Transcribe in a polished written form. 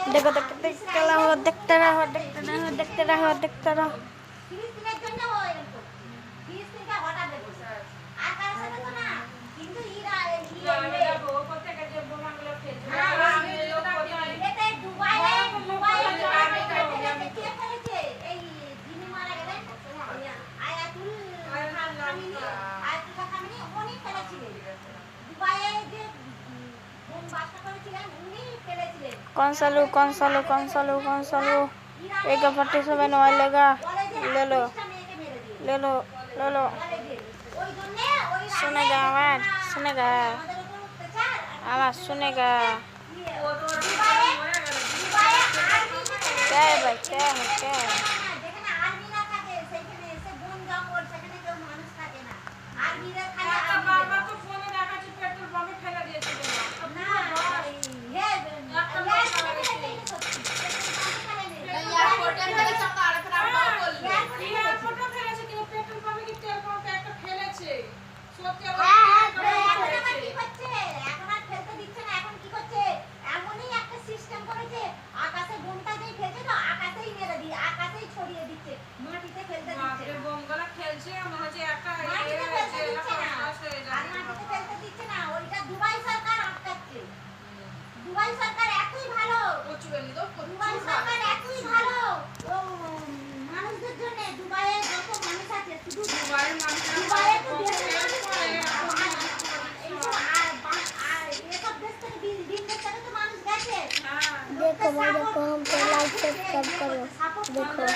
देखो देखो देखते रहो देखते रहो देखते रहो देखते रहो देखते रहो ফিলিস্তিনের জন্য হয় এরকম ফিলিস্তিনটা হঠাৎ দেখো আর কার সাথে তো না কিন্তু ইরা ও প্রত্যেকটা যে বোমাগুলো ফেলছে এটা দুবাইয়ে কে ফেলেছে এই যিনি মারা গেলেন আয়াতুল খামেনি উনি ফেলেছিলেন দুবাইয়ে যে বোম বাস্ট করেছিলেন উনি ফেলেছিলেন कौन सा लूं AK-47 ऑयल लेगा ले लो ले लो ले लो सुनेगा आवाज सुनेगा क्या है भाई क्या है যেখানে আর্মি না থাকে সেখানে এসে বন জঙ্গল সেখানে কেউ মানুষ থাকে না আর্মিরা খালি বাবা তো ফোনে দেখাচ্ছে পেট্রোল পাম্পে ফেলে দিয়েছিল না এয়ারপোর্টের থেকে সব আরেকটা বাবা বলল এয়ারপোর্টে ফেলেছে কিন্তু পেট্রোল পাম্পে কি তেল পাম্পে একটা ফেলেছে সত্যি এখন কি করছে এখন আর ফেলতে দিচ্ছে না এখন কি করছে এমনই একটা সিস্টেম করেছে আকাশে বোমটা যেই ফেলছে তো আকাশেই মেরে দিয়ে আকাশেই ছড়িয়ে দিচ্ছে মাটিতে ফেলতে দিচ্ছে না বোমগুলো ফেলছে মনে হচ্ছে একটা মাটিতে ফেলতে দিচ্ছে না আর মাটিতে ফেলতে দিচ্ছে না ওইটা দুবাই সরকার আটকাচ্ছে দুবাই সরকার এতই ভালো দুবাই সরকার এতই ভালো ও মানুষদের জন্য দুবাইয়ে যত মানুষ আছে শুধু দুবাইয়ের মানুষ দুবাইয়ে তো देखो हम पे लाइक सब्सक्राइब करो देखो